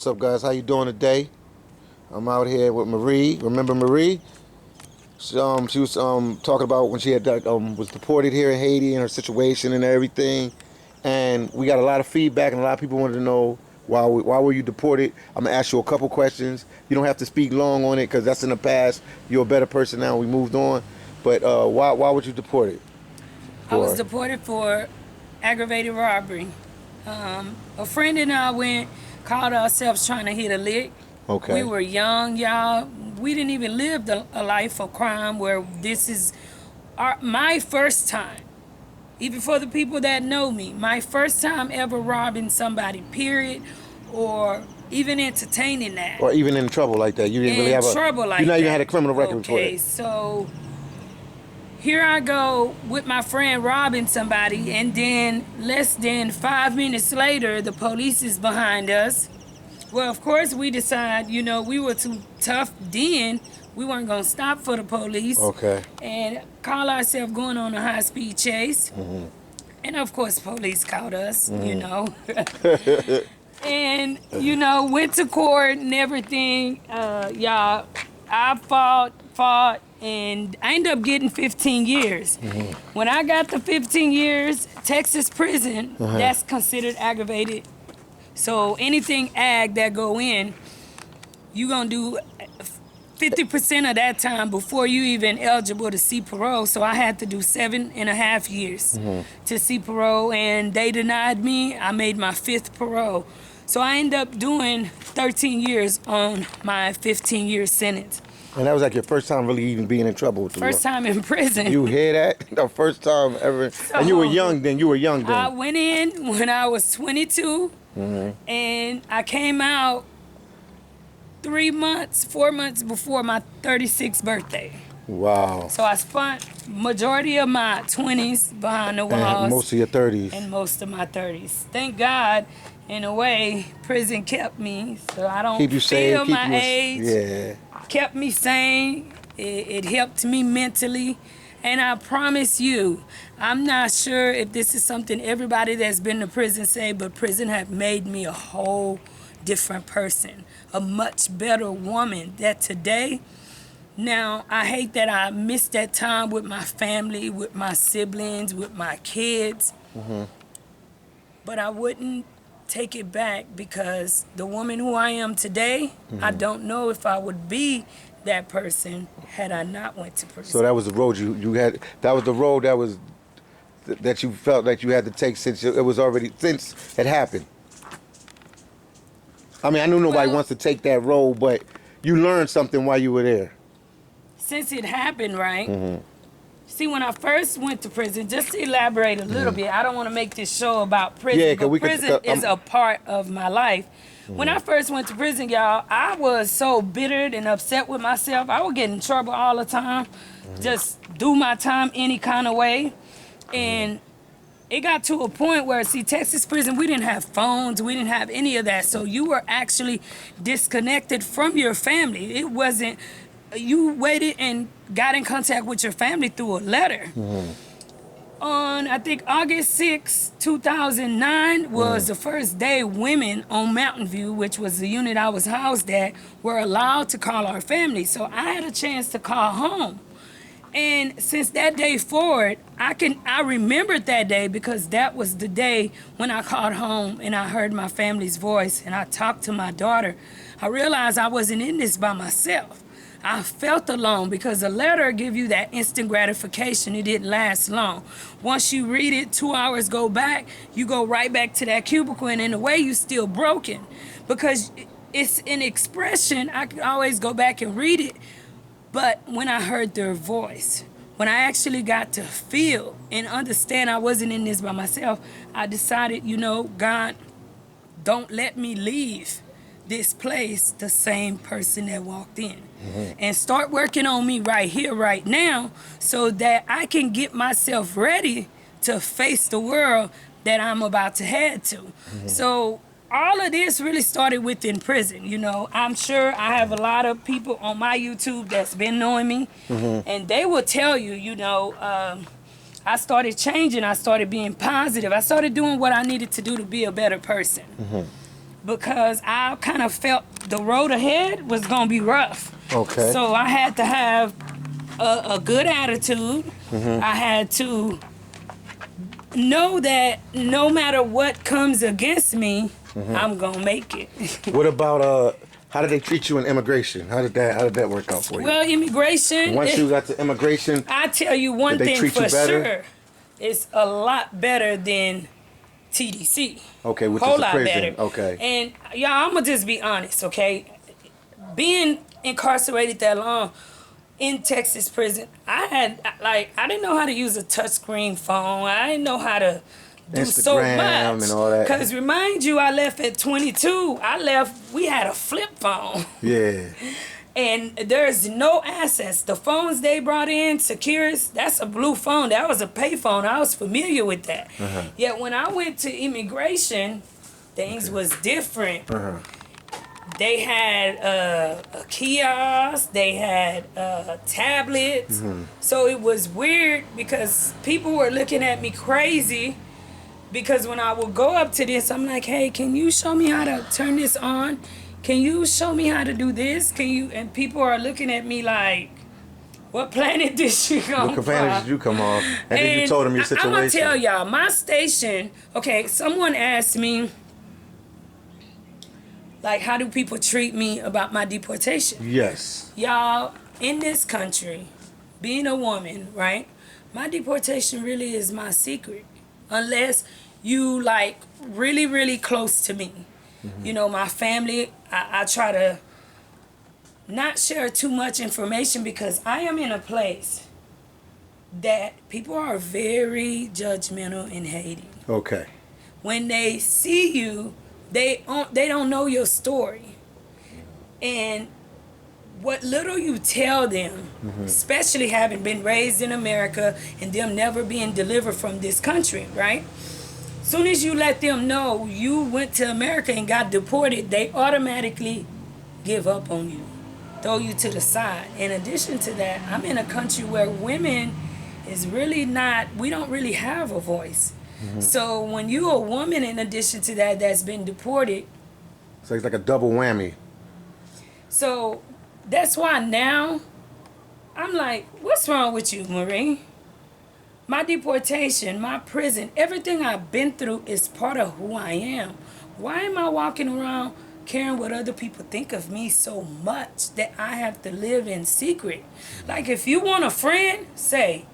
What's up, guys? How you doing today? I'm out here with Marie. Remember Marie? She was talking about when she had was deported here in Haiti and her situation and everything. And we got a lot of feedback, and a lot of people wanted to know why were you deported. I'm gonna ask you a couple questions. You don't have to speak long on it because that's in the past. You're a better person now. We moved on. But why were you deported? I was deported for aggravated robbery. A friend and I called ourselves trying to hit a lick. Okay. We were young, y'all. We didn't even live a life of crime where this is my first time. Even for the people that know me, my first time ever robbing somebody, period, or even entertaining that. Or even in trouble like that. You didn't really have trouble like that. You not even had a criminal record for it. Okay, so here I go with my friend robbing somebody, and then less than 5 minutes later, the police is behind us. Well, of course, we decide, we were too tough then. We weren't going to stop for the police. Okay. And call ourselves going on a high-speed chase. Mm-hmm. And, of course, police caught us, And, went to court and everything. Y'all, I fought, and I ended up getting 15 years. Mm-hmm. When I got the 15 years, Texas prison, that's considered aggravated. So anything ag that go in, you gonna do 50% of that time before you even eligible to see parole. So I had to do 7.5 years to see parole, and they denied me. I made my 5th parole. So I ended up doing 13 years on my 15-year sentence. And that was like your first time really even being in trouble with the First time in prison. You hear that? The first time ever. So, and you were young then. I went in when I was 22, and I came out 4 months before my 36th birthday. Wow. So I spent majority of my 20s behind the walls. And most of your 30s. And most of my 30s. Thank God, in a way, prison kept me so I don't feel my age. Yeah. Kept me sane. It helped me mentally. And I promise you, I'm not sure if this is something everybody that's been to prison say, but prison have made me a whole different person, a much better woman that today. Now, I hate that I missed that time with my family, with my siblings, with my kids. But I wouldn't take it back because the woman who I am today, I don't know if I would be that person had I not went to prison. So that was the road you had. That was the road that you felt like you had to take since it happened. I mean, I know nobody wants to take that road, but you learned something while you were there. Since it happened, right? See, when I first went to prison, just to elaborate a little bit, I don't want to make this show about prison, but prison is a part of my life. When I first went to prison, y'all, I was so bittered and upset with myself. I would get in trouble all the time, just do my time any kind of way. And it got to a point where, see, Texas prison, we didn't have phones, we didn't have any of that. So you were actually disconnected from your family. It wasn't, you waited and got in contact with your family through a letter. On, I think, August 6, 2009 was the first day women on Mountain View, which was the unit I was housed at, were allowed to call our family. So I had a chance to call home. And since that day forward, I remembered that day because that was the day when I called home and I heard my family's voice and I talked to my daughter. I realized I wasn't in this by myself. I felt alone because a letter give you that instant gratification. It didn't last long. Once you read it, 2 hours go back, you go right back to that cubicle, and in a way you still broken because it's an expression. I could always go back and read it, but when I heard their voice, when I actually got to feel and understand I wasn't in this by myself, I decided, God, don't let me leave this place the same person that walked in. And start working on me right here, right now, so that I can get myself ready to face the world that I'm about to head to. So all of this really started within prison. I'm sure I have a lot of people on my YouTube that's been knowing me, and they will tell you, I started changing. I started being positive. I started doing what I needed to do to be a better person. because I kind of felt the road ahead was gonna be rough. Okay. So I had to have a good attitude. I had to know that no matter what comes against me, I'm gonna make it. What about how did they treat you in immigration? How did that work out for you? Well, immigration. Once you got to immigration, I tell you one did they thing treat you for better? sure. It's a lot better than TDC. Okay, which Whole is a lot prison. better. Okay. And y'all, I'm gonna just be honest, okay? Being incarcerated that long in Texas prison, I didn't know how to use a touchscreen phone. I didn't know how to do so much. Instagram and all that. Cause remind you, I left at 22. We had a flip phone. Yeah. And there's no access. The phones they brought in, Securus, that's a blue phone. That was a pay phone. I was familiar with that. Yet when I went to immigration, things was different. They had a kiosk. They had tablets. So it was weird because people were looking at me crazy because when I would go up to this, I'm like, hey, can you show me how to turn this on? Can you show me how to do this? Can you? And people are looking at me like, what planet did she come from? What planet did you come on? And then you told them your situation. I'm going to tell y'all, my station, okay, someone asked me, like, how do people treat me about my deportation? Yes. Y'all, in this country, being a woman, right, my deportation really is my secret. Unless you, like, really, really close to me. You know, my family, I try to not share too much information because I am in a place that people are very judgmental in Haiti. Okay. When they see you, they don't know your story. And what little you tell them, especially having been raised in America and them never being delivered from this country, right? Soon as you let them know you went to America and got deported, they automatically give up on you, throw you to the side. In addition to that, I'm in a country where women is really not, we don't really have a voice. So when you're a woman, in addition to that, that's been deported. So it's like a double whammy. So that's why now I'm like, what's wrong with you, Marie? My deportation, my prison, everything I've been through is part of who I am. Why am I walking around caring what other people think of me so much that I have to live in secret? Like, if you want a friend, say,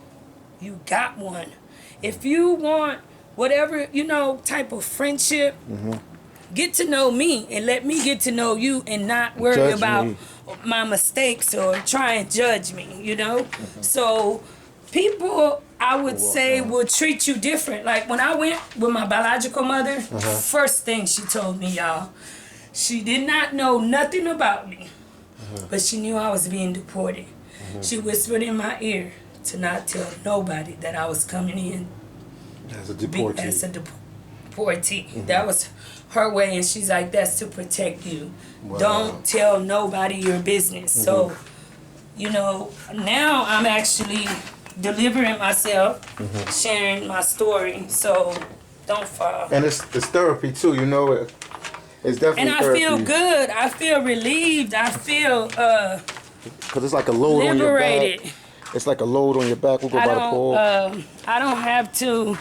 you got one. If you want whatever, you know, type of friendship, get to know me and let me get to know you and not worry about my mistakes or try and judge me, you know? So people, I would say, will treat you different. Like when I went with my biological mother, first thing she told me, y'all, she did not know nothing about me, but she knew I was being deported. She whispered in my ear to not tell nobody that I was coming in as a deportee. As a deportee. That was her way, and she's like, that's to protect you. Wow. Don't tell nobody your business. So, you know, now I'm actually delivering myself, sharing my story, so don't fall. And it's therapy too, you know, it's definitely and I therapy. feel good, I feel relieved, I feel because it's like a load liberated. on your back. It's like a load on your back. We'll go by the pole. I don't have to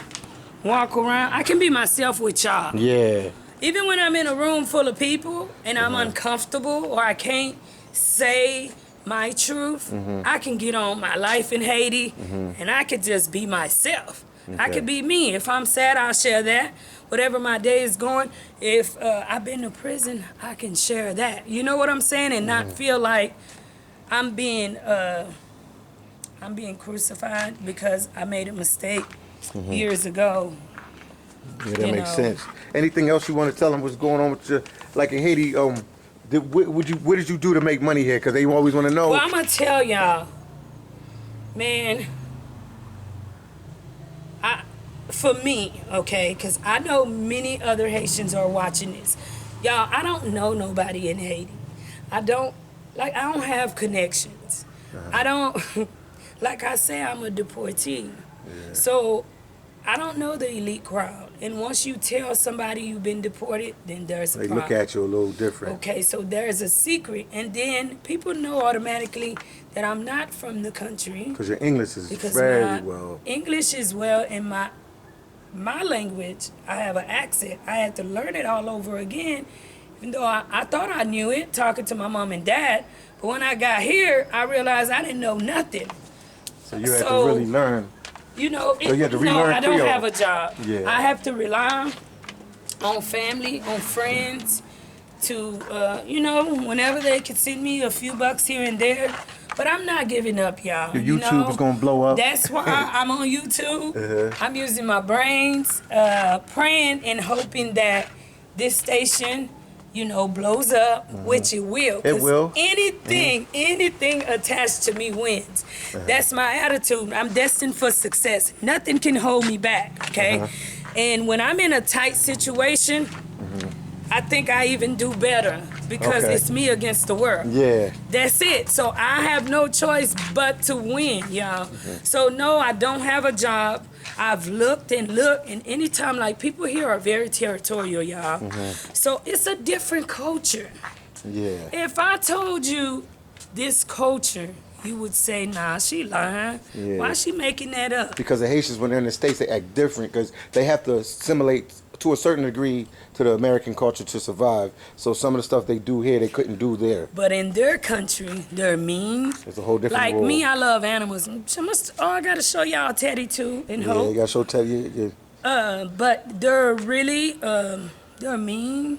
walk around. I can be myself with y'all. Yeah. Even when I'm in a room full of people and I'm uncomfortable or I can't say my truth, I can get on my life in Haiti and I could just be myself. I could be me. If I'm sad, I'll share that. Whatever my day is going, if I've been to prison, I can share that. You know what I'm saying? And not feel like I'm being crucified because I made a mistake years ago. Yeah, that makes sense. Anything else you want to tell them what's going on with you? Like in Haiti, what did you do to make money here? Because they always want to know. Well, I'm going to tell y'all, man, for me, okay, because I know many other Haitians are watching this. Y'all, I don't know nobody in Haiti. I don't have connections. I don't, like I say, I'm a deportee. So I don't know the elite crowd. And once you tell somebody you've been deported, then there's a problem. They look at you a little different. Okay, so there's a secret. And then people know automatically that I'm not from the country. Because your English is very well. English is well, and my language, I have an accent. I had to learn it all over again, even though I thought I knew it, talking to my mom and dad. But when I got here, I realized I didn't know nothing. So you had to really learn. You know, so you had to relearn I don't Creole. have a job. Yeah. I have to rely on family, on friends, to, you know, whenever they can send me a few bucks here and there. But I'm not giving up, y'all. Your YouTube is going to blow up. That's why I'm on YouTube. I'm using my brains, praying and hoping that this station, you know, blows up, which it will. It will. Anything attached to me wins. That's my attitude. I'm destined for success. Nothing can hold me back, okay? And when I'm in a tight situation, I think I even do better because it's me against the world. Yeah. That's it. So I have no choice but to win, y'all. So no, I don't have a job. I've looked, and anytime, like, people here are very territorial, y'all. So it's a different culture. Yeah. If I told you this culture, you would say, nah, she lying. Yeah. Why is she making that up? Because the Haitians, when they're in the States, they act different because they have to assimilate to a certain degree to the American culture to survive. So some of the stuff they do here, they couldn't do there. But in their country, they're mean. It's a whole different Like world. me, I love animals. I got to show y'all Teddy too and Hope. Yeah, you got to show Teddy. Yeah. But they're really, they're mean.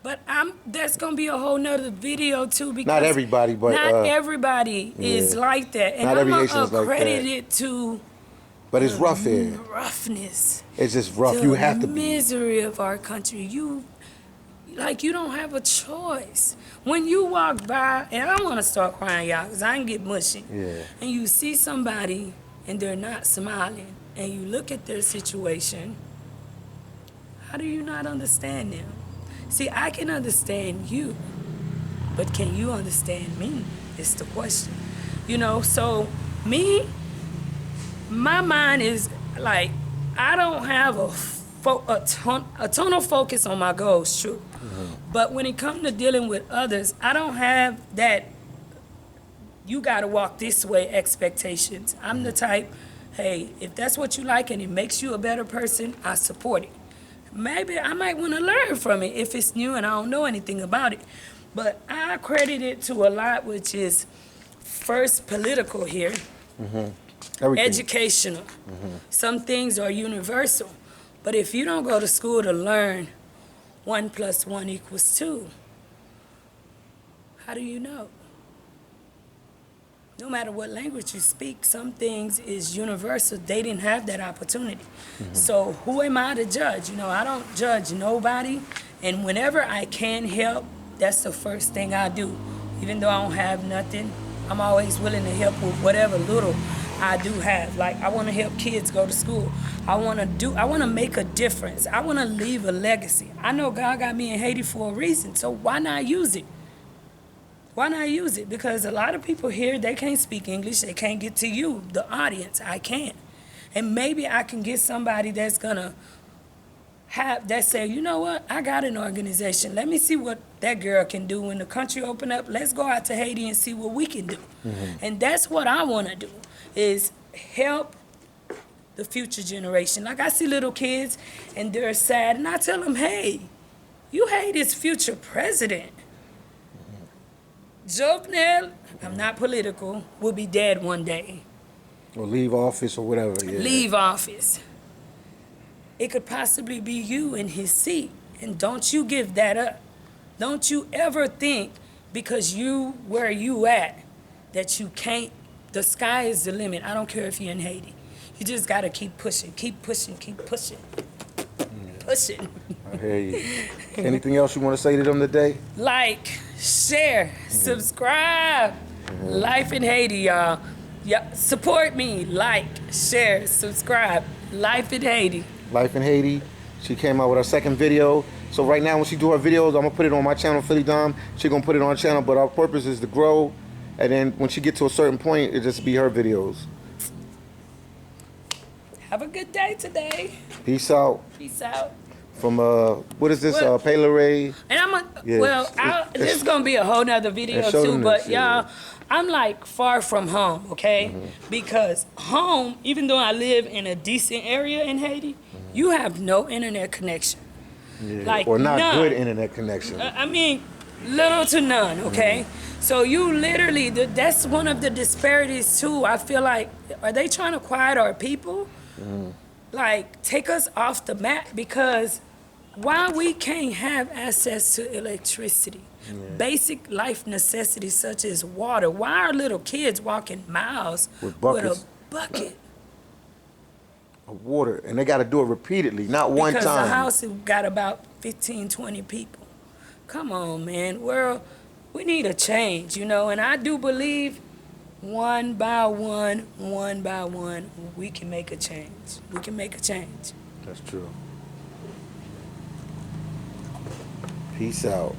But that's going to be a whole nother video too, because Not everybody, but not everybody is like that. And not every I'm Haitian is like accredit that. it to But it's rough here. roughness. It's just rough. You have to The be. misery of our country. You don't have a choice. When you walk by, and I don't want to start crying, y'all, because I can get mushy. Yeah. And you see somebody and they're not smiling, and you look at their situation, how do you not understand them? See, I can understand you, but can you understand me? Is the question. You know, so me, my mind is like, I don't have a tonal focus on my goals, true. But when it comes to dealing with others, I don't have that, you got to walk this way expectations. I'm the type, hey, if that's what you like and it makes you a better person, I support it. Maybe I might want to learn from it if it's new and I don't know anything about it. But I credit it to a lot, which is first political here, educational. Some things are universal. But if you don't go to school to learn 1 + 1 = 2, how do you know? No matter what language you speak, some things is universal. They didn't have that opportunity. So who am I to judge? You know, I don't judge nobody. And whenever I can help, that's the first thing I do. Even though I don't have nothing, I'm always willing to help with whatever little I do have. Like, I want to help kids go to school. I want to make a difference. I want to leave a legacy. I know God got me in Haiti for a reason, so why not use it? Why not use it? Because a lot of people here, they can't speak English. They can't get to you, the audience. I can. And maybe I can get somebody that's going to that say, you know what, I got an organization. Let me see what that girl can do when the country open up. Let's go out to Haiti and see what we can do. And that's what I want to do, is help the future generation. Like, I see little kids and they're sad, and I tell them, hey, you Haiti's future president. Jovenel, I'm not political, will be dead one day. Or leave office or whatever. Yeah. Leave office. It could possibly be you in his seat. And don't you give that up. Don't you ever think, because you where you at, that you can't, the sky is the limit. I don't care if you're in Haiti. You just got to keep pushing, keep pushing, keep pushing. Pushing. I hear you. Anything else you want to say to them today? Like, share, subscribe. Life in Haiti, y'all. Yeah, support me. Like, share, subscribe. Life in Haiti. Life in Haiti. She came out with her second video. So right now when she do her videos, I'm going to put it on my channel, Philly Dom. She's going to put it on her channel, but our purpose is to grow. And then when she gets to a certain point, it just be her videos. Have a good day today. Peace out. Peace out. From what is this? Payloray. And this is gonna be a whole nother video too. But y'all, I'm like far from home, okay? Because home, even though I live in a decent area in Haiti, you have no internet connection. Like or not none. Good internet connection. I mean, little to none, okay? So you literally, that's one of the disparities too. I feel like, are they trying to quiet our people? Like, take us off the map, because why we can't have access to electricity, basic life necessities such as water, why are little kids walking miles with a bucket? Of water, and they got to do it repeatedly, not one time. Because the house has got about 15, 20 people. Come on, man, world, we need a change, you know, and I do believe one by one, we can make a change. We can make a change. That's true. Peace out.